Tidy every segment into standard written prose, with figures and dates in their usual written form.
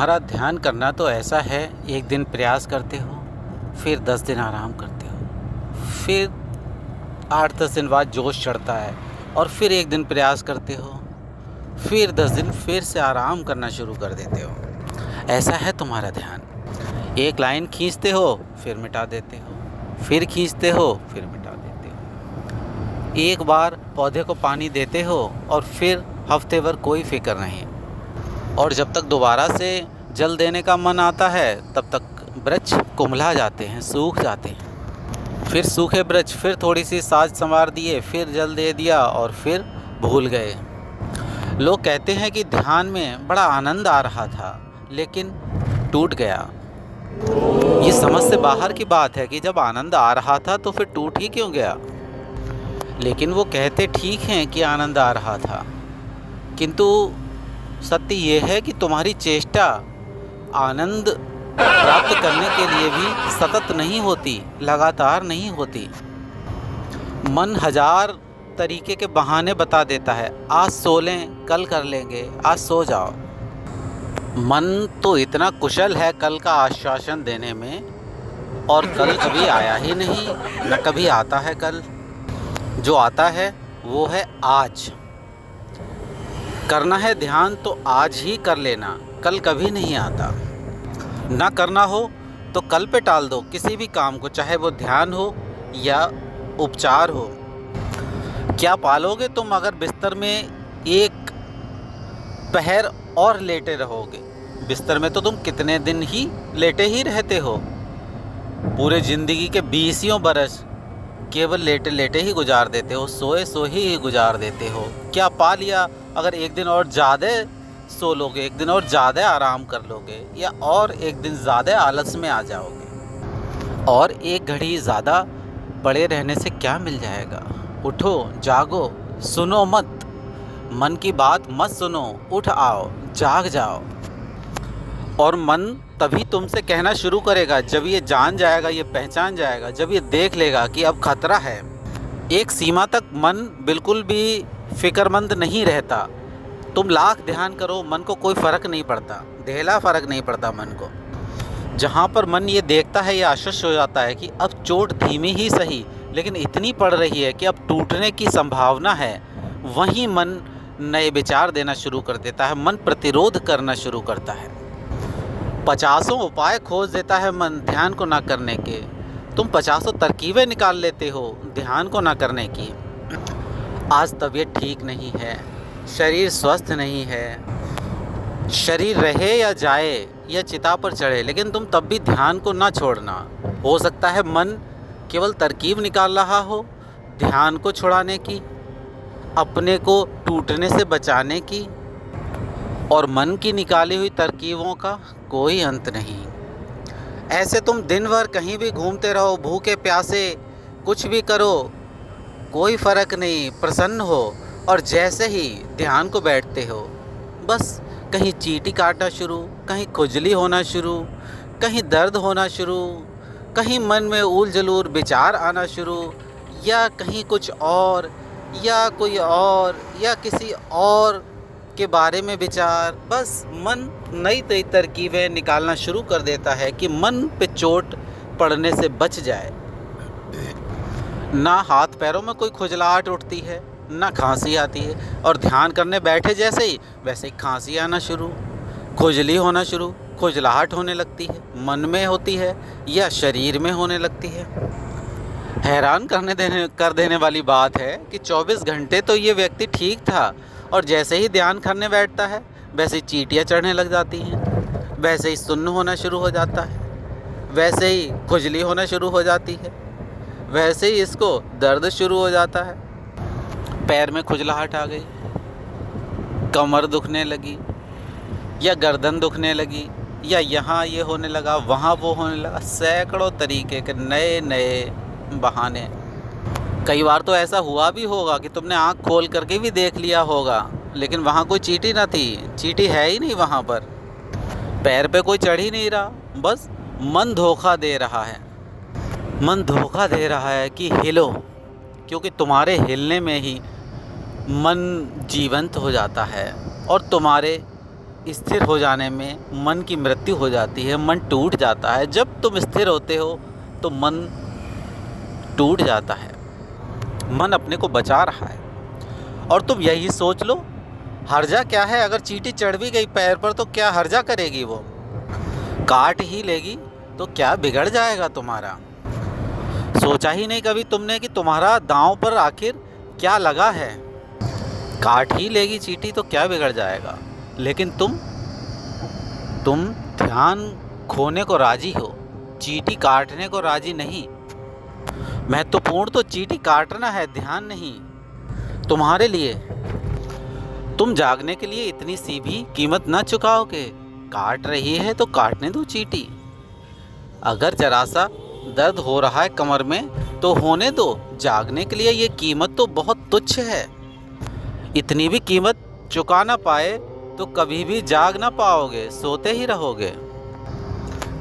तुम्हारा ध्यान करना तो ऐसा है, एक दिन प्रयास करते हो, फिर 10 दिन आराम करते हो, फिर 8-10 दिन बाद जोश चढ़ता है और फिर एक दिन प्रयास करते हो, फिर 10 दिन फिर से आराम करना शुरू कर देते हो। ऐसा है तुम्हारा ध्यान। एक लाइन खींचते हो, फिर मिटा देते हो, फिर खींचते हो, फिर मिटा देते हो। एक बार पौधे को पानी देते हो और फिर हफ्ते भर कोई फिक्र नहीं। और जब तक दोबारा से जल देने का मन आता है तब तक वृक्ष कुम्हला जाते हैं, सूख जाते हैं। फिर सूखे वृक्ष, फिर थोड़ी सी साज संवार दिए, फिर जल दे दिया और फिर भूल गए। लोग कहते हैं कि ध्यान में बड़ा आनंद आ रहा था लेकिन टूट गया। ये समझ से बाहर की बात है कि जब आनंद आ रहा था तो फिर टूट ही क्यों गया। लेकिन वो कहते ठीक हैं कि आनंद आ रहा था, किंतु सत्य ये है कि तुम्हारी चेष्टा आनंद प्राप्त करने के लिए भी सतत नहीं होती, लगातार नहीं होती। मन हजार तरीके के बहाने बता देता है, आज सो लें, कल कर लेंगे, आज सो जाओ। मन तो इतना कुशल है कल का आश्वासन देने में, और कल कभी आया ही नहीं, न कभी आता है कल। जो आता है वो है आज। करना है ध्यान तो आज ही कर लेना, कल कभी नहीं आता। ना करना हो तो कल पे टाल दो किसी भी काम को, चाहे वो ध्यान हो या उपचार हो। क्या पालोगे तुम अगर बिस्तर में एक पहर और लेटे रहोगे? बिस्तर में तो तुम कितने दिन ही लेटे ही रहते हो, पूरे ज़िंदगी के 20 बरस केवल लेटे लेटे ही गुजार देते हो, सोए सो ही गुजार देते हो। क्या पा लिया अगर एक दिन और ज़्यादा सो लोगे, एक दिन और ज़्यादा आराम कर लोगे, या और एक दिन ज़्यादा आलस में आ जाओगे? और एक घड़ी ज़्यादा पड़े रहने से क्या मिल जाएगा? उठो, जागो, सुनो मत, मन की बात मत सुनो, उठ आओ, जाग जाओ। और मन तभी तुमसे कहना शुरू करेगा जब ये जान जाएगा, ये पहचान जाएगा, जब ये देख लेगा कि अब खतरा है। एक सीमा तक मन बिल्कुल भी फ़िक्रमंद नहीं रहता। तुम लाख ध्यान करो, मन को कोई फ़र्क नहीं पड़ता, ढेला फ़र्क नहीं पड़ता मन को। जहाँ पर मन ये देखता है, ये आश्वस्त हो जाता है कि अब चोट धीमी ही सही लेकिन इतनी पड़ रही है कि अब टूटने की संभावना है, वहीं मन नए विचार देना शुरू कर देता है, मन प्रतिरोध करना शुरू करता है। 50 उपाय खोज देता है मन ध्यान को ना करने के। तुम 50 तरकीबें निकाल लेते हो ध्यान को ना करने की। आज तबीयत ठीक नहीं है, शरीर स्वस्थ नहीं है, शरीर रहे या जाए या चिता पर चढ़े, लेकिन तुम तब भी ध्यान को ना छोड़ना। हो सकता है मन केवल तरकीब निकाल रहा हो ध्यान को छुड़ाने की, अपने को टूटने से बचाने की, और मन की निकाली हुई तरकीबों का कोई अंत नहीं। ऐसे तुम दिन भर कहीं भी घूमते रहो, भूखे प्यासे, कुछ भी करो, कोई फ़र्क नहीं, प्रसन्न हो। और जैसे ही ध्यान को बैठते हो, बस कहीं चींटी काटना शुरू, कहीं खुजली होना शुरू, कहीं दर्द होना शुरू, कहीं मन में ऊल जलूल विचार आना शुरू, या कहीं कुछ और, या कोई और, या किसी और के बारे में विचार। बस मन नई नई तरकीबें निकालना शुरू कर देता है कि मन पे चोट पड़ने से बच जाए। ना हाथ पैरों में कोई खुजलाहट उठती है, ना खांसी आती है, और ध्यान करने बैठे जैसे ही वैसे ही खांसी आना शुरू, खुजली होना शुरू, खुजलाहट होने लगती है, मन में होती है या शरीर में होने लगती है। हैरान कर देने वाली बात है कि 24 घंटे तो ये व्यक्ति ठीक था, और जैसे ही ध्यान करने बैठता है वैसे ही चींटियाँ चढ़ने लग जाती हैं, वैसे ही सुन्न होना शुरू हो जाता है, वैसे ही खुजली होना शुरू हो जाती है, वैसे ही इसको दर्द शुरू हो जाता है, पैर में खुजलाहट आ गई, कमर दुखने लगी, या गर्दन दुखने लगी, या यहाँ ये होने लगा, वहाँ वो होने लगा। सैकड़ों तरीके के नए नए बहाने। कई बार तो ऐसा हुआ भी होगा कि तुमने आँख खोल करके भी देख लिया होगा, लेकिन वहाँ कोई चींटी ना थी, चींटी है ही नहीं वहाँ पर, पैर पे कोई चढ़ ही नहीं रहा। बस मन धोखा दे रहा है, मन धोखा दे रहा है कि हिलो, क्योंकि तुम्हारे हिलने में ही मन जीवंत हो जाता है और तुम्हारे स्थिर हो जाने में मन की मृत्यु हो जाती है, मन टूट जाता है। जब तुम स्थिर होते हो तो मन टूट जाता है, मन अपने को बचा रहा है। और तुम यही सोच लो, हर्जा क्या है, अगर चींटी चढ़ भी गई पैर पर तो क्या हर्जा करेगी, वो काट ही लेगी, तो क्या बिगड़ जाएगा तुम्हारा। सोचा ही नहीं कभी तुमने कि तुम्हारा दांव पर आखिर क्या लगा है। काट ही लेगी चींटी तो क्या बिगड़ जाएगा। लेकिन तुम ध्यान खोने को राजी हो, चींटी काटने को राजी नहीं। महत्वपूर्ण तो चींटी काटना है, ध्यान नहीं। तुम्हारे लिए तुम जागने के लिए इतनी सी भी कीमत ना चुकाओगे। काट रही है तो काटने दो चींटी। अगर जरा सा दर्द हो रहा है कमर में तो होने दो, जागने के लिए ये कीमत तो बहुत तुच्छ है। इतनी भी कीमत चुका ना पाए तो कभी भी जाग ना पाओगे, सोते ही रहोगे।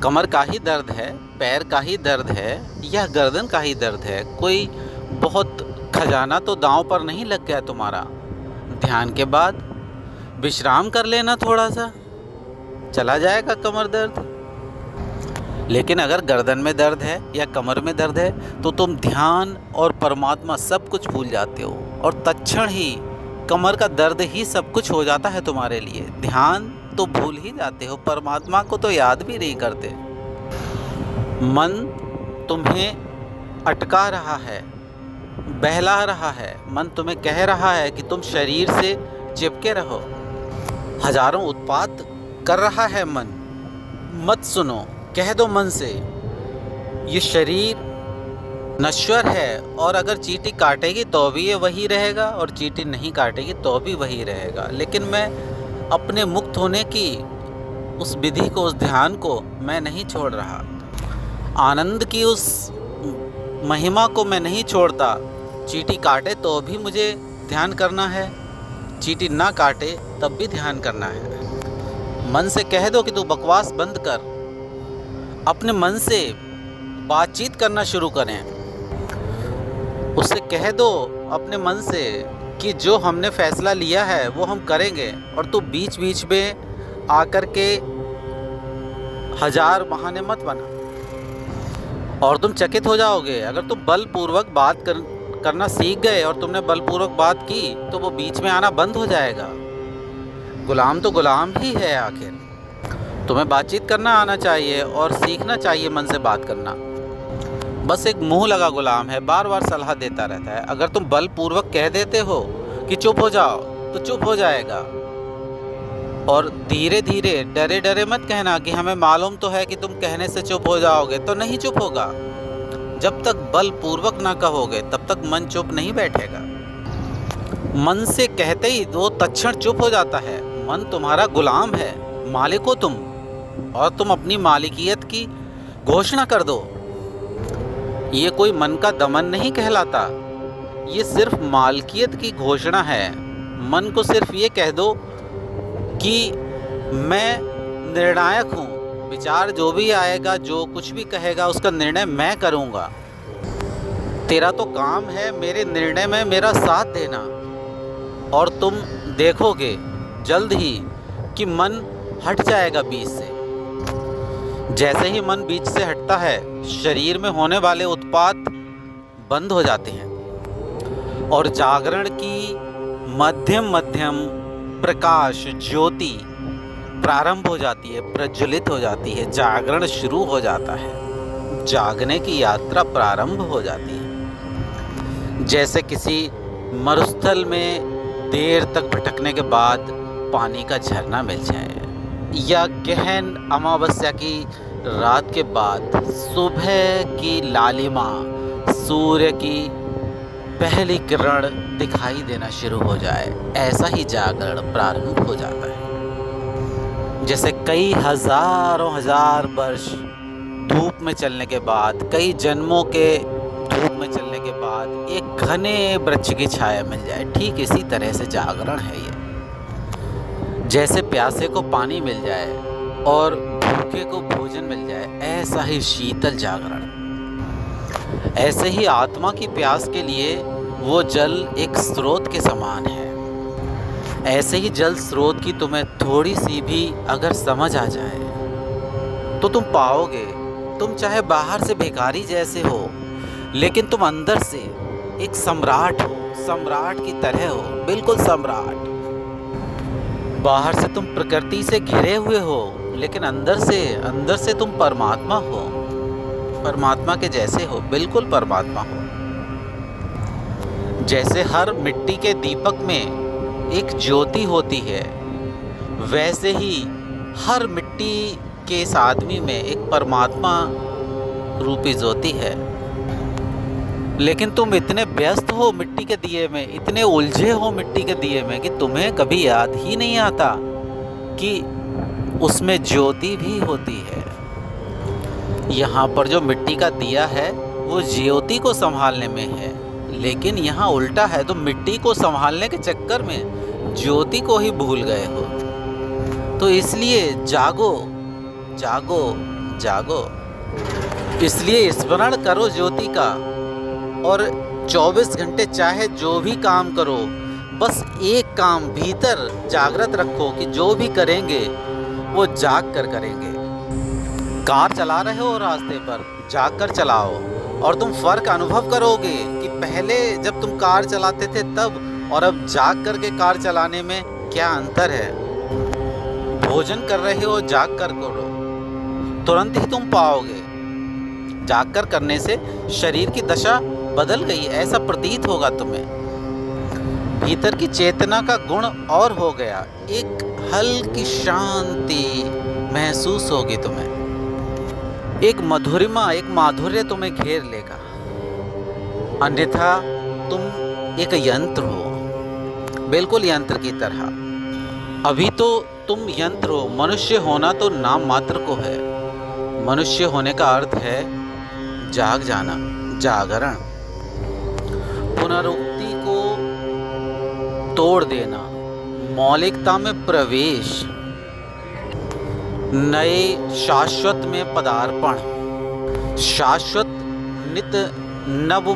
कमर का ही दर्द है, पैर का ही दर्द है, या गर्दन का ही दर्द है, कोई बहुत खजाना तो दांव पर नहीं लग गया तुम्हारा। ध्यान के बाद विश्राम कर लेना, थोड़ा सा चला जाएगा कमर दर्द। लेकिन अगर गर्दन में दर्द है या कमर में दर्द है तो तुम ध्यान और परमात्मा सब कुछ भूल जाते हो, और तत्क्षण ही कमर का दर्द ही सब कुछ हो जाता है तुम्हारे लिए। ध्यान तो भूल ही जाते हो, परमात्मा को तो याद भी नहीं करते। मन तुम्हें अटका रहा है, बहला रहा है, मन तुम्हें कह रहा है कि तुम शरीर से चिपके रहो। हजारों उत्पात कर रहा है मन, मत सुनो, कह दो मन से ये शरीर नश्वर है, और अगर चींटी काटेगी तो भी ये वही रहेगा, और चींटी नहीं काटेगी तो भी वही रहेगा। लेकिन मैं अपने मुक्त होने की उस विधि को, उस ध्यान को मैं नहीं छोड़ रहा। आनंद की उस महिमा को मैं नहीं छोड़ता। चींटी काटे तो भी मुझे ध्यान करना है, चींटी ना काटे तब भी ध्यान करना है। मन से कह दो कि तू बकवास बंद कर, अपने मन से बातचीत करना शुरू करें। उससे कह दो अपने मन से कि जो हमने फैसला लिया है वो हम करेंगे, और तू बीच बीच में आकर के हजार बहाने मत बना। और तुम चकित हो जाओगे, अगर तुम बलपूर्वक बात करना सीख गए और तुमने बलपूर्वक बात की तो वो बीच में आना बंद हो जाएगा। गुलाम तो गुलाम ही है आखिर। तुम्हें बातचीत करना आना चाहिए और सीखना चाहिए मन से बात करना। बस एक मुंह लगा गुलाम है, बार बार सलाह देता रहता है। अगर तुम बलपूर्वक कह देते हो कि चुप हो जाओ तो चुप हो जाएगा। और धीरे धीरे, डरे डरे मत कहना कि हमें मालूम तो है कि तुम कहने से चुप हो जाओगे, तो नहीं चुप होगा। जब तक बलपूर्वक ना कहोगे तब तक मन चुप नहीं बैठेगा। मन से कहते ही वो तत्क्षण चुप हो जाता है। मन तुम्हारा गुलाम है, मालिक हो तुम, और तुम अपनी मालिकियत की घोषणा कर दो। ये कोई मन का दमन नहीं कहलाता, ये सिर्फ मालिकियत की घोषणा है। मन को सिर्फ ये कह दो कि मैं निर्णायक हूँ, विचार जो भी आएगा, जो कुछ भी कहेगा, उसका निर्णय मैं करूँगा। तेरा तो काम है मेरे निर्णय में मेरा साथ देना, और तुम देखोगे जल्द ही कि मन हट जाएगा बीच से। जैसे ही मन बीच से हटता है, शरीर में होने वाले उत्पात बंद हो जाते हैं, और जागरण की मध्यम मध्यम प्रकाश ज्योति प्रारंभ हो जाती है, प्रज्वलित हो जाती है। जागरण शुरू हो जाता है, जागने की यात्रा प्रारंभ हो जाती है। जैसे किसी मरुस्थल में देर तक भटकने के बाद पानी का झरना मिल जाए, या गहन अमावस्या की रात के बाद सुबह की लालिमा, सूर्य की पहली किरण दिखाई देना शुरू हो जाए, ऐसा ही जागरण प्रारंभ हो जाता है। जैसे कई हजारों हजार वर्ष धूप में चलने के बाद, कई जन्मों के धूप में चलने के बाद एक घने वृक्ष की छाया मिल जाए, ठीक इसी तरह से जागरण है ये। जैसे प्यासे को पानी मिल जाए और भूखे को भोजन मिल जाए, ऐसा ही शीतल जागरण। ऐसे ही आत्मा की प्यास के लिए वो जल एक स्रोत के समान है। ऐसे ही जल स्रोत की तुम्हें थोड़ी सी भी अगर समझ आ जाए तो तुम पाओगे, तुम चाहे बाहर से भिखारी जैसे हो लेकिन तुम अंदर से एक सम्राट हो, सम्राट की तरह हो, बिल्कुल सम्राट। बाहर से तुम प्रकृति से घिरे हुए हो लेकिन अंदर से तुम परमात्मा हो, परमात्मा के जैसे हो, बिल्कुल परमात्मा हो। जैसे हर मिट्टी के दीपक में एक ज्योति होती है, वैसे ही हर मिट्टी के इस आदमी में एक परमात्मा रूपी ज्योति है। लेकिन तुम इतने व्यस्त हो मिट्टी के दिए में, इतने उलझे हो मिट्टी के दिए में कि तुम्हें कभी याद ही नहीं आता कि उसमें ज्योति भी होती है। यहाँ पर जो मिट्टी का दिया है वो ज्योति को संभालने में है, लेकिन यहाँ उल्टा है, तो मिट्टी को संभालने के चक्कर में ज्योति को ही भूल गए हो। तो इसलिए जागो जागो जागो, इसलिए स्मरण करो ज्योति का, और 24 घंटे चाहे जो भी काम करो, बस एक काम भीतर जागृत रखो कि जो भी करेंगे वो जाग कर करेंगे। कार चला रहे हो रास्ते पर, जाग कर चलाओ और तुम फ़र्क अनुभव करोगे कि पहले जब तुम कार चलाते थे तब और अब जाग कर के कार चलाने में क्या अंतर है। भोजन कर रहे हो, जाग कर करो, तुरंत ही तुम पाओगे। जाग कर करने से शरीर की दशा बदल गई, ऐसा प्रतीत होगा तुम्हें। भीतर की चेतना का गुण और हो गया, एक हल्की शांति महसूस होगी तुम्हें, एक मधुरिमा, एक माधुर्य तुम्हें घेर लेगा। अन्यथा तुम एक यंत्र हो, बिल्कुल यंत्र की तरह। अभी तो तुम यंत्र हो, मनुष्य होना तो नाम मात्र को है। मनुष्य होने का अर्थ है जाग जाना, जागरण, पुनरुक्ति को तोड़ देना, मौलिकता में प्रवेश, नए शाश्वत में पदार्पण, शाश्वत नित नव